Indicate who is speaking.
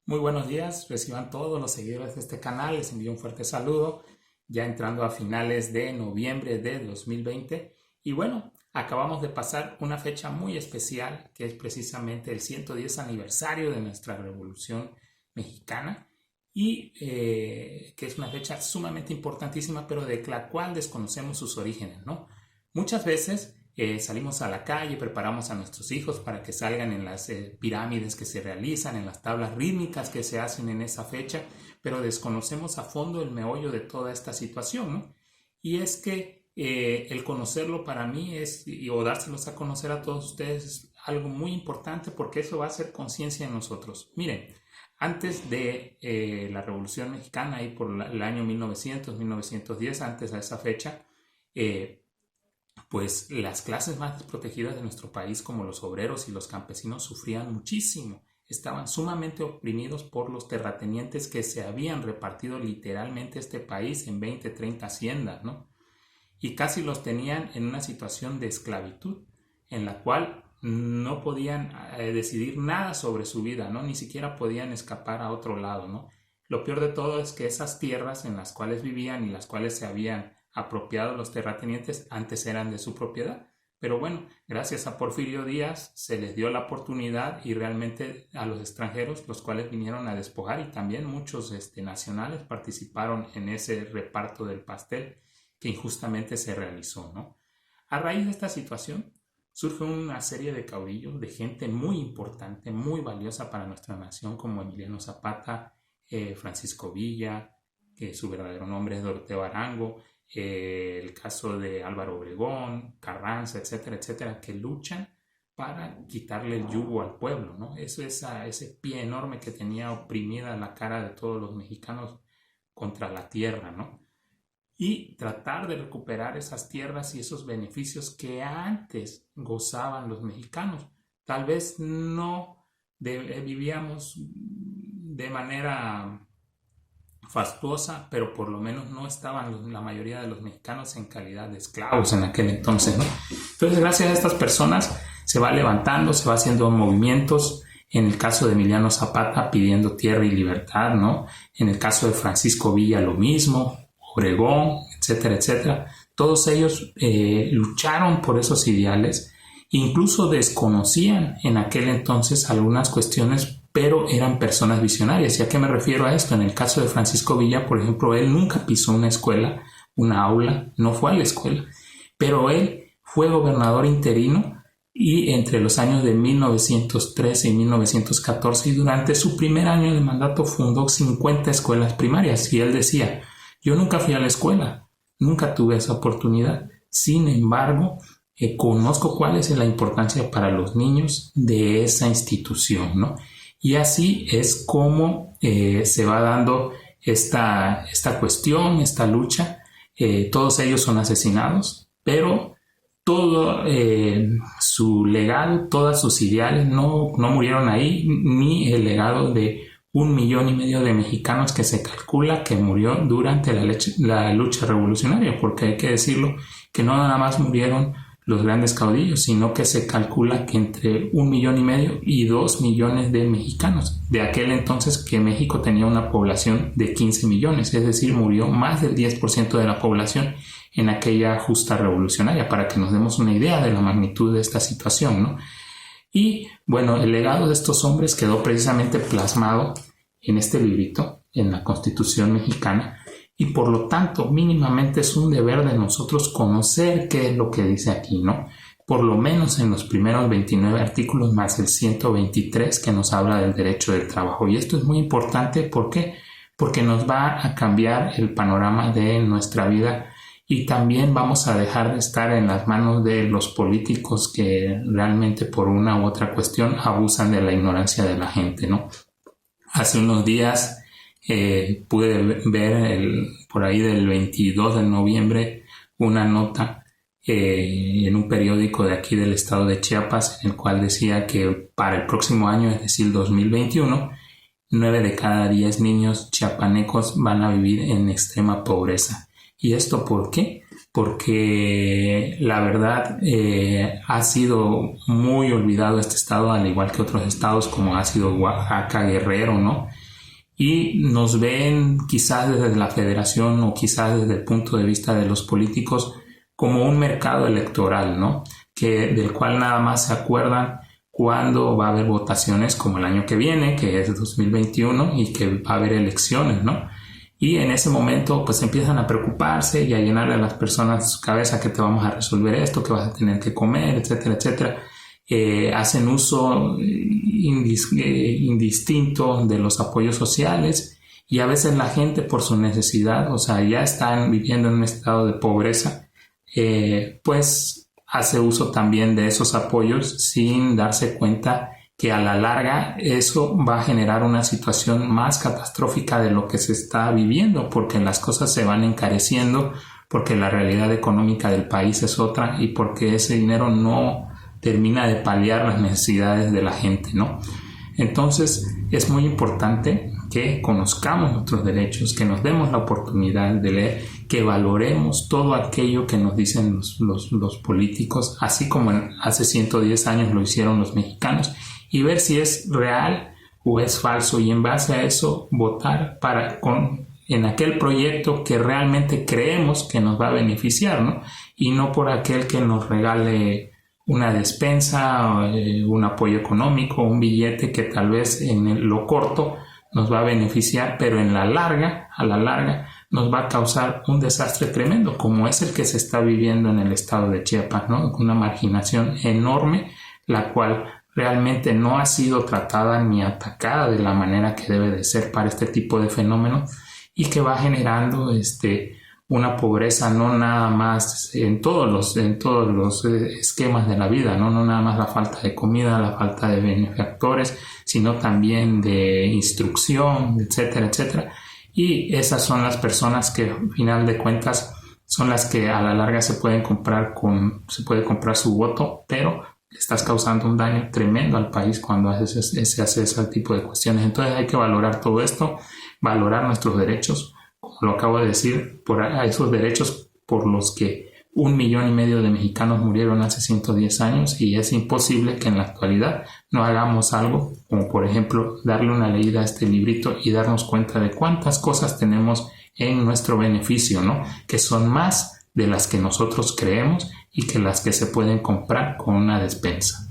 Speaker 1: Muy buenos días, reciban todos los seguidores de este canal, les envío un fuerte saludo, ya entrando a finales de noviembre de 2020 y bueno, acabamos de pasar una fecha muy especial que es precisamente el 110 aniversario de nuestra Revolución Mexicana y que es una fecha sumamente importantísima pero de la cual desconocemos sus orígenes, ¿no? Muchas veces salimos a la calle, preparamos a nuestros hijos para que salgan en las pirámides que se realizan, en las tablas rítmicas que se hacen en esa fecha, pero desconocemos a fondo el meollo de toda esta situación, ¿no? Y es que el conocerlo para mí o dárselos a conocer a todos ustedes es algo muy importante porque eso va a hacer conciencia en nosotros. Miren, antes de la Revolución Mexicana, ahí por el año 1900, 1910, antes de esa fecha, pues las clases más desprotegidas de nuestro país, como los obreros y los campesinos, sufrían muchísimo. Estaban sumamente oprimidos por los terratenientes que se habían repartido literalmente este país en 20, 30 haciendas, ¿no? Y casi los tenían en una situación de esclavitud, en la cual no podían decidir nada sobre su vida, ¿no? Ni siquiera podían escapar a otro lado, ¿no? Lo peor de todo es que esas tierras en las cuales vivían y las cuales se habían apropiado los terratenientes antes eran de su propiedad. Pero bueno, gracias a Porfirio Díaz se les dio la oportunidad y realmente a los extranjeros, los cuales vinieron a despojar y también muchos nacionales participaron en ese reparto del pastel que injustamente se realizó, ¿no? A raíz de esta situación surge una serie de caudillos, de gente muy importante, muy valiosa para nuestra nación, como Emiliano Zapata, Francisco Villa, que su verdadero nombre es Doroteo Arango, el caso de Álvaro Obregón, Carranza, etcétera, etcétera, que luchan para quitarle el yugo al pueblo, ¿no? Eso es ese pie enorme que tenía oprimida la cara de todos los mexicanos contra la tierra, ¿no? Y tratar de recuperar esas tierras y esos beneficios que antes gozaban los mexicanos. Tal vez no vivíamos de manera fastuosa, pero por lo menos no estaban la mayoría de los mexicanos en calidad de esclavos en aquel entonces, ¿no? Entonces, gracias a estas personas se va levantando, se va haciendo movimientos. En el caso de Emiliano Zapata pidiendo tierra y libertad, ¿no? En el caso de Francisco Villa lo mismo, Obregón, etcétera, etcétera. Todos ellos lucharon por esos ideales, incluso desconocían en aquel entonces algunas cuestiones, pero eran personas visionarias. ¿Y a qué me refiero a esto? En el caso de Francisco Villa, por ejemplo, él nunca pisó una escuela, una aula, no fue a la escuela, pero él fue gobernador interino y entre los años de 1913 y 1914 y durante su primer año de mandato fundó 50 escuelas primarias y él decía: yo nunca fui a la escuela, nunca tuve esa oportunidad, sin embargo, conozco cuál es la importancia para los niños de esa institución, ¿no? Y así es como se va dando esta cuestión, esta lucha. Todos ellos son asesinados, pero todo su legado, todas sus ideales no murieron ahí, ni el legado de 1,5 millones de mexicanos que se calcula que murió durante la lucha revolucionaria, porque hay que decirlo que no nada más murieron los grandes caudillos, sino que se calcula que entre 1,5 millones y 2 millones de mexicanos. De aquel entonces que México tenía una población de 15 millones, es decir, murió más del 10% de la población en aquella justa revolucionaria, para que nos demos una idea de la magnitud de esta situación, ¿no? Y bueno, el legado de estos hombres quedó precisamente plasmado en este librito, en la Constitución mexicana, y por lo tanto mínimamente es un deber de nosotros conocer qué es lo que dice aquí, ¿no? Por lo menos en los primeros 29 artículos más el 123 que nos habla del derecho del trabajo. Y esto es muy importante, ¿por qué? Porque nos va a cambiar el panorama de nuestra vida y también vamos a dejar de estar en las manos de los políticos que realmente por una u otra cuestión abusan de la ignorancia de la gente, ¿no? Hace unos días pude ver por ahí del 22 de noviembre una nota en un periódico de aquí del estado de Chiapas, en el cual decía que para el próximo año, es decir, 2021, 9 de cada 10 niños chiapanecos van a vivir en extrema pobreza. ¿Y esto por qué? porque la verdad ha sido muy olvidado este estado, al igual que otros estados como ha sido Oaxaca, Guerrero, ¿no? Y nos ven quizás desde la federación o quizás desde el punto de vista de los políticos como un mercado electoral, ¿no? Del cual nada más se acuerdan cuando va a haber votaciones como el año que viene, que es 2021, y que va a haber elecciones, ¿no? Y en ese momento pues empiezan a preocuparse y a llenarle a las personas su cabeza que te vamos a resolver esto, que vas a tener que comer, etcétera, etcétera. Hacen uso indistinto de los apoyos sociales y a veces la gente por su necesidad, o sea, ya están viviendo en un estado de pobreza, pues hace uso también de esos apoyos sin darse cuenta que a la larga eso va a generar una situación más catastrófica de lo que se está viviendo, porque las cosas se van encareciendo, porque la realidad económica del país es otra y porque ese dinero no termina de paliar las necesidades de la gente, ¿no? Entonces es muy importante que conozcamos nuestros derechos, que nos demos la oportunidad de leer, que valoremos todo aquello que nos dicen los políticos, así como hace 110 años lo hicieron los mexicanos, y ver si es real o es falso, y en base a eso votar en aquel proyecto que realmente creemos que nos va a beneficiar, ¿no? Y no por aquel que nos regale una despensa, un apoyo económico, un billete que tal vez en lo corto nos va a beneficiar, pero a la larga nos va a causar un desastre tremendo, como es el que se está viviendo en el estado de Chiapas, ¿no? Una marginación enorme, la cual realmente no ha sido tratada ni atacada de la manera que debe de ser para este tipo de fenómenos, y que va generando una pobreza no nada más en todos los esquemas de la vida, ¿no? No nada más la falta de comida, la falta de benefactores, sino también de instrucción, etcétera, etcétera. Y esas son las personas que, al final de cuentas, son las que a la larga se puede comprar su voto, pero estás causando un daño tremendo al país cuando haces ese tipo de cuestiones. Entonces hay que valorar todo esto, valorar nuestros derechos, como lo acabo de decir, por esos derechos por los que 1,5 millones de mexicanos murieron hace 110 años, y es imposible que en la actualidad no hagamos algo, como por ejemplo darle una leída a este librito y darnos cuenta de cuántas cosas tenemos en nuestro beneficio, ¿no? Que son más de las que nosotros creemos y que las que se pueden comprar con una despensa.